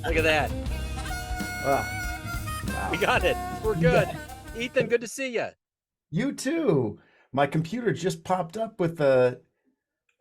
Look at that. Wow. We got it. We're good. Yeah. Ethan, good to see you. You too. My computer just popped up with a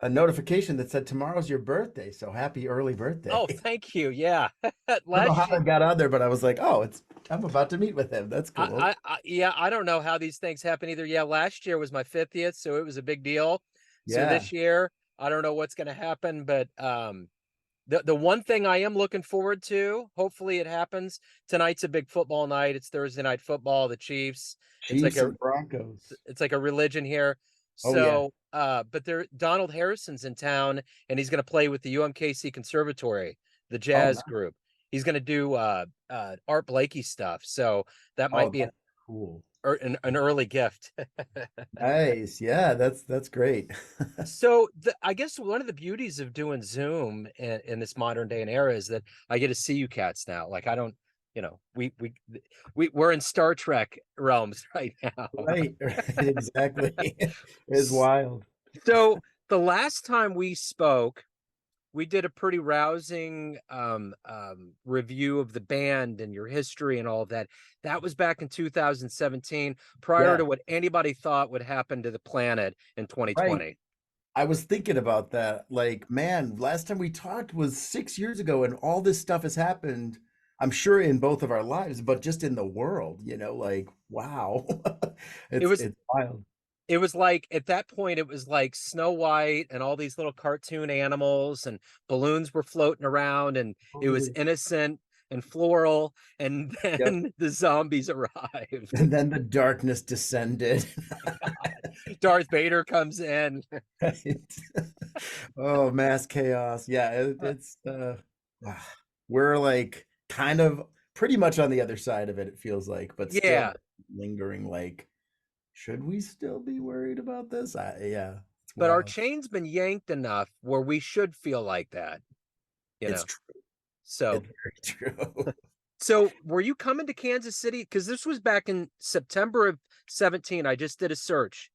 notification that said tomorrow's your birthday, so happy early birthday. Oh, thank you. Yeah. I don't know Last how year, I got on there, but I was like, oh, I'm about to meet with him. That's cool. yeah, I don't know how these things happen either. Yeah, last year was my 50th, so it was a big deal. So Yeah. this year, I don't know what's going to happen, but the one thing I am looking forward to, hopefully it happens. Tonight's a big football night. It's Thursday night football, the Chiefs. It's like Chiefs a and Broncos. it's like a religion here. Oh yeah. So, but Donald Harrison's in town and he's going to play with the UMKC Conservatory, the Oh, jazz group. He's going to do Art Blakey stuff. So that might oh, be that's cool. an early gift. Nice. Yeah, that's great. So I guess one of the beauties of doing Zoom in this modern day and era is that I get to see you cats now. Like I don't, we're in Star Trek realms right now. Right, right, exactly. It's wild. So the last time we spoke, we did a pretty rousing review of the band and your history and all of that. That was back in 2017, prior Yeah, to what anybody thought would happen to the planet in right. 2020. I was thinking about that. Like, man, last time we talked was 6 years ago, and all this stuff has happened, I'm sure in both of our lives, but just in the world, like, wow. It It's was it's wild. it was like at that point it was like Snow White and all these little cartoon animals and balloons were floating around and it was Totally. innocent and floral and Yep. then the zombies arrived. And then the darkness descended. Darth Vader comes in. Right. Oh, mass chaos. Yeah, it's ah, we're like kind of pretty much on the other side of it, it feels like, but still Yeah, lingering like, should we still be worried about this? Yeah, it's but our wild. chain's been yanked enough where we should feel like that, you It's know. true. So It's very true. so were you coming to Kansas City? Because this was back in September of 17. I just did a search.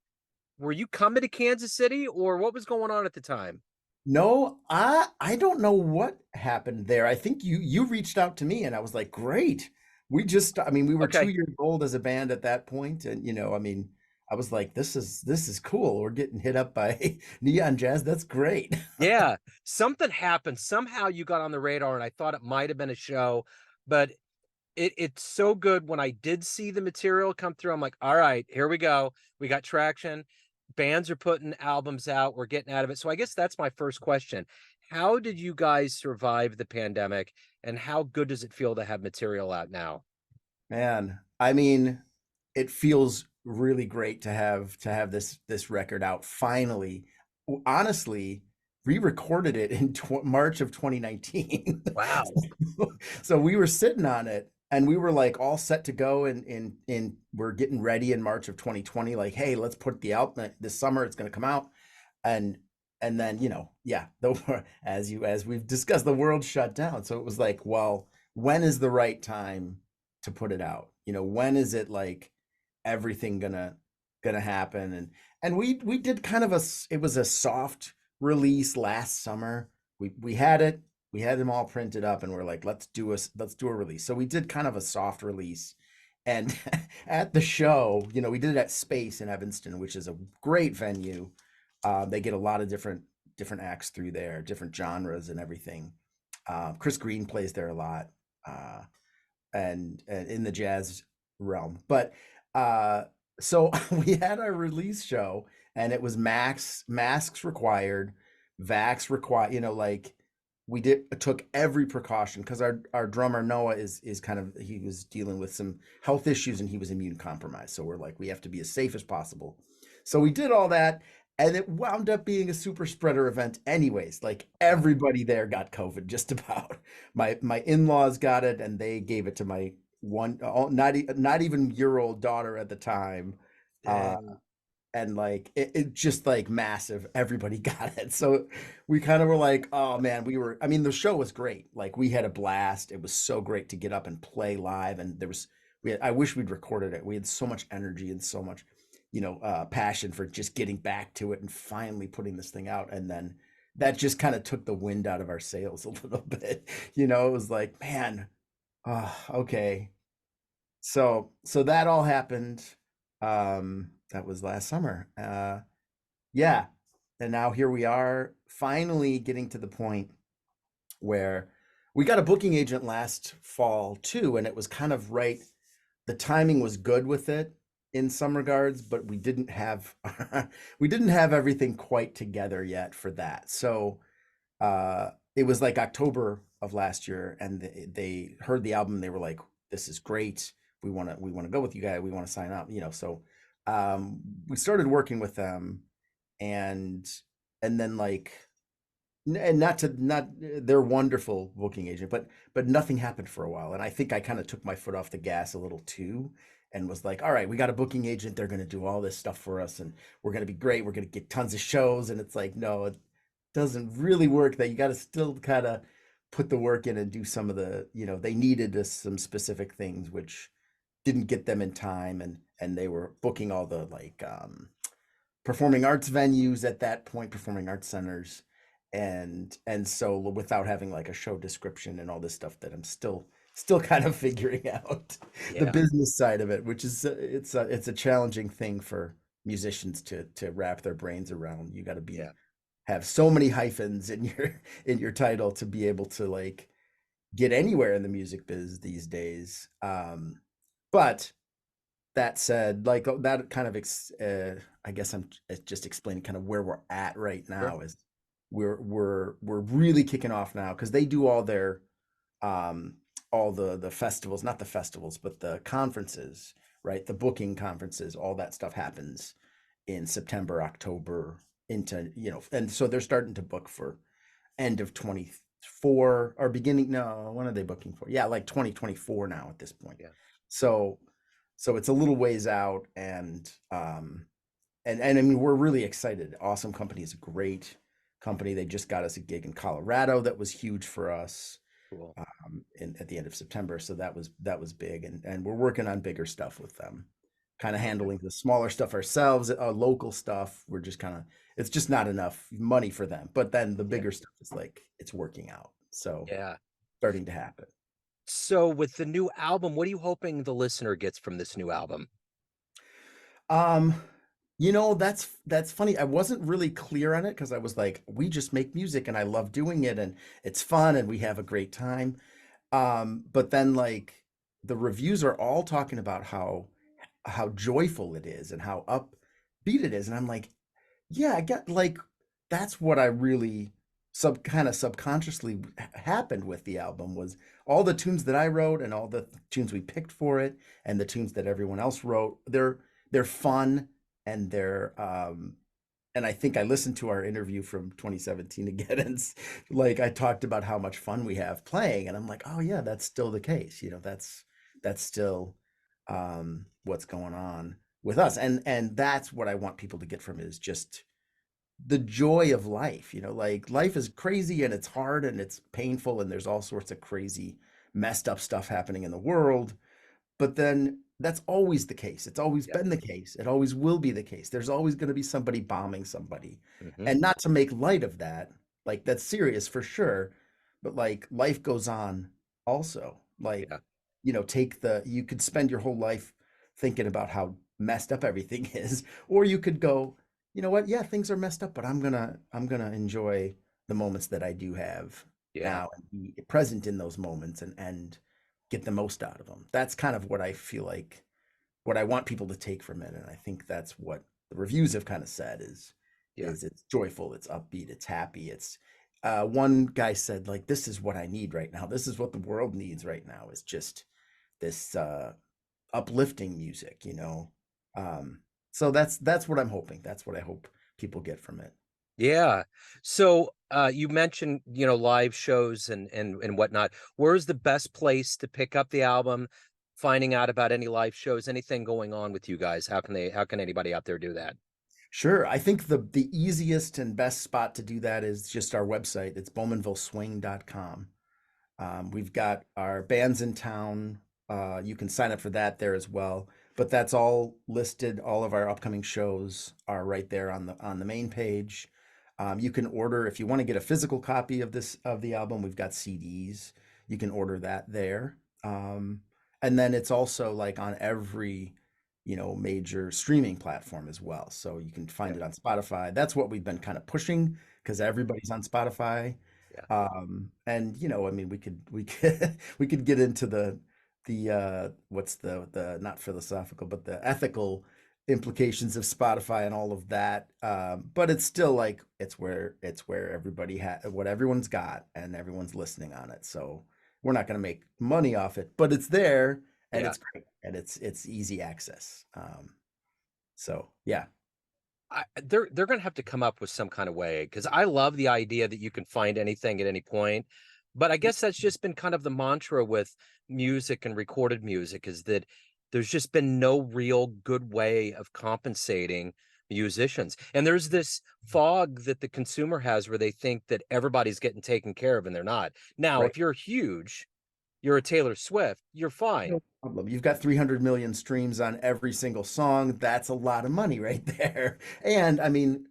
Were you coming to Kansas City or what was going on at the time? No, I don't know what happened there. I think you reached out to me and I was like, great. I mean, we were two Okay. years old as a band at that point, and I mean, I was like, this is cool. We're getting hit up by Neon Jazz. That's great. Yeah. Something happened. Somehow you got on the radar and I thought it might have been a show, but it's so good when I did see the material come through. I'm like, all right, here we go. We got traction. Bands are putting albums out. We're getting out of it. So I guess that's my first question. How did you guys survive the pandemic and how good does it feel to have material out now? Man, I mean, it feels really great to have this record out finally. Honestly, we recorded it in March of 2019. Wow. So we were sitting on it and we were like all set to go and we're getting ready in March of 2020 like, hey, let's put the album this summer, it's going to come out. And and then, yeah, as we've discussed, the world shut down. So it was like, well, when is the right time to put it out? When is it like everything gonna happen? And we did kind of it was a soft release last summer. We had it, we had them all printed up, and we're like, let's do a release. So we did kind of a soft release. And at the show, we did it at Space in Evanston, which is a great venue. They get a lot of different acts through there, different genres and everything. Chris Green plays there a lot, uh, and in the jazz realm. But so we had our release show, and it was masks required, vax required. Like we took every precaution because our drummer Noah is kind of, he was dealing with some health issues and he was immune compromised. So we're like, we have to be as safe as possible. So we did all that, and it wound up being a super spreader event anyways. Like everybody there got COVID just about. My in-laws got it and they gave it to my not even year old daughter at the time. Uh, Dang. and like it just like massive, everybody got it. So we kind of were like, oh man, I mean, the show was great. Like we had a blast. It was so great to get up and play live. And I wish we'd recorded it. We had so much energy and so much passion for just getting back to it and finally putting this thing out. And then that just kind of took the wind out of our sails a little bit. You know, it was like, man, okay. So that all happened. That was last summer. Yeah. And now here we are, finally getting to the point where we got a booking agent last fall too, and it was kind of right. The timing was good with it in some regards, but we didn't have we didn't have everything quite together yet for that. So it was like October of last year, and they heard the album. They were like, "This is great. We want to go with you guys. We want to sign up." You know, so we started working with them, and then like, and not they're wonderful booking agent, but nothing happened for a while, and I think I kind of took my foot off the gas a little too, and was like, all right, we got a booking agent, they're going to do all this stuff for us, and we're going to be great, we're going to get tons of shows, and it's like, no, it doesn't really work. That you got to still kind of put the work in and do some of the, they needed some specific things which didn't get them in time, and they were booking all the like performing arts venues at that point, performing arts centers, and so without having like a show description and all this stuff that I'm still kind of figuring out the Yeah. business side of it, which is it's a challenging thing for musicians to wrap their brains around. You got to be Yeah. have so many hyphens in your title to be able to like get anywhere in the music biz these days. But that said, like that kind of I guess I'm just explaining kind of where we're at right Sure. now is we're really kicking off now because they do um all the festivals, not the festivals, but the conferences, right? The booking conferences, all that stuff happens in September, October into, and so they're starting to book for end of 24 or beginning. No, when are they booking for? Yeah, like 2024 now at this point. Yeah. So it's a little ways out, and I mean, we're really excited. Awesome Company is a great company. They just got us a gig in Colorado that was huge for us Cool. at the end of September. So that was big, and we're working on bigger stuff with them. Kind of Okay. handling the smaller stuff ourselves, local stuff. We're just kind of it's just not enough money for them. But then the Yeah. bigger stuff is like it's working out. So Yeah. starting to happen. So with the new album, what are you hoping the listener gets from this new album? Um, that's funny. I wasn't really clear on it because I was like, we just make music and I love doing it and it's fun and we have a great time. But then like the reviews are all talking about how joyful it is and how upbeat it is. And I'm like, yeah, I get like that's what I really kind of subconsciously happened with the album was all the tunes that I wrote and all the tunes we picked for it and the tunes that everyone else wrote. They're fun, and and I think I listened to our interview from 2017 again, and like I talked about how much fun we have playing, and I'm like, oh yeah, that's still the case. That's still what's going on with us, and that's what I want people to get from it is just the joy of life. Like life is crazy and it's hard and it's painful and there's all sorts of crazy, messed up stuff happening in the world, but then that's always the case. It's always Yep. been the case. It always will be the case. There's always going to be somebody bombing somebody. Hmm. And not to make light of that, like that's serious for sure, but like life goes on also. Like, Yeah. you could spend your whole life thinking about how messed up everything is, or you could go, you know what? Yeah, things are messed up, but I'm gonna enjoy the moments that I do have Yeah. now and be present in those moments and get the most out of them. That's kind of what I feel like what I want people to take from it, and I think that's what the reviews have kind of said Yeah. is it's joyful, it's upbeat, it's happy. It's one guy said like this is what I need right now. This is what the world needs right now is just this uplifting music. Um, so that's what I'm hoping. That's what I hope people get from it. Yeah. So you mentioned, live shows and whatnot. Where's the best place to pick up the album? Finding out about any live shows, anything going on with you guys? How can anybody out there do that? Sure. I think the easiest and best spot to do that is just our website. It's bowmanvilleswing.com. We've got our bands in town. You can sign up for that there as well. But that's all listed. All of our upcoming shows are right there on the main page. You can order if you want to get a physical copy of the album. We've got CDs. You can order that there. And then it's also like on every, major streaming platform as well. So you can find it on Spotify. That's what we've been kind of pushing because everybody's on Spotify. Yeah. And I mean, we could we could get into the what's the not philosophical, but the ethical implications of Spotify and all of that. But it's still like it's where everybody what everyone's got and everyone's listening on it. So we're not going to make money off it, but it's there and it's great and it's easy access. So yeah. They're going to have to come up with some kind of way, because I love the idea that you can find anything at any point. But I guess that's just been kind of the mantra with music and recorded music, is that there's just been no real good way of compensating musicians. And there's this fog that the consumer has where they think that everybody's getting taken care of, and they're not. Now, if you're huge, you're a Taylor Swift, you're fine. No problem. You've got 300 million streams on every single song. That's a lot of money right there. And I mean,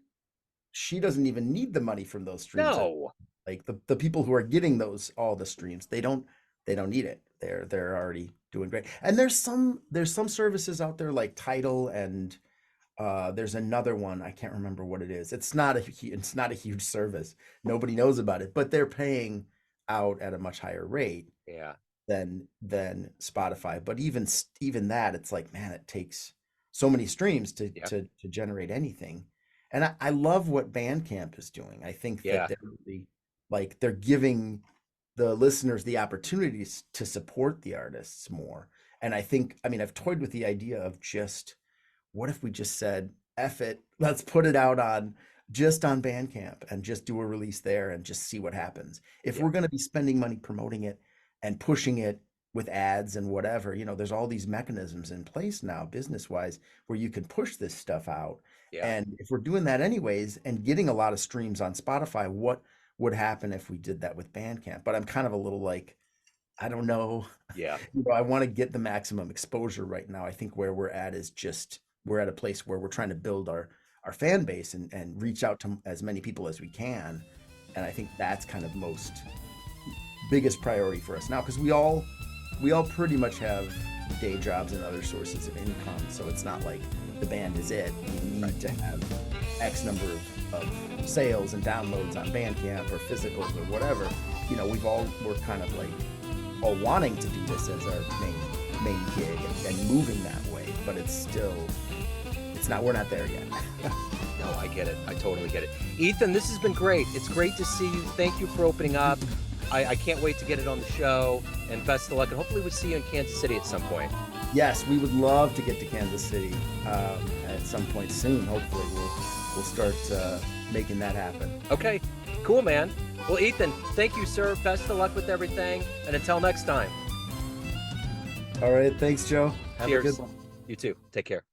she doesn't even need the money from those streams. No. Like the people who are getting all the streams, they don't need it. They're already doing great. And there's some services out there like Tidal, and there's another one, I can't remember what it is. It's not a huge service. Nobody knows about it, but they're paying out at a much higher rate than Spotify. But even that, it's like, man, it takes so many streams to generate anything. And I love what Bandcamp is doing. I think that they're really, like, they're giving the listeners the opportunities to support the artists more. And I mean, I've toyed with the idea of just, what if we just said, F it, let's put it out on Bandcamp and just do a release there and just see what happens. If we're going to be spending money promoting it and pushing it with ads and whatever, there's all these mechanisms in place now, business-wise, where you can push this stuff out. And if we're doing that anyways and getting a lot of streams on Spotify, what would happen if we did that with Bandcamp? But I'm kind of a little like, I don't know. I want to get the maximum exposure right now. I think where we're at is just, we're at a place where we're trying to build our fan base and reach out to as many people as we can. And I think that's kind of biggest priority for us now, because we all pretty much have day jobs and other sources of income. So it's not like the band is it. We need to have X number of sales and downloads on Bandcamp or physicals or whatever. We're kind of like all wanting to do this as our main gig and moving that way, but we're not there yet. No, I get it. I totally get it. Ethan, this has been great. It's great to see you. Thank you for opening up. I can't wait to get it on the show, and best of luck. And hopefully we'll see you in Kansas City at some point. Yes, we would love to get to Kansas City at some point soon. Hopefully we'll start making that happen. Okay, cool, man. Well, Ethan, thank you, sir. Best of luck with everything. And until next time. All right. Thanks, Joe. Have Cheers. a good one. You too. Take care.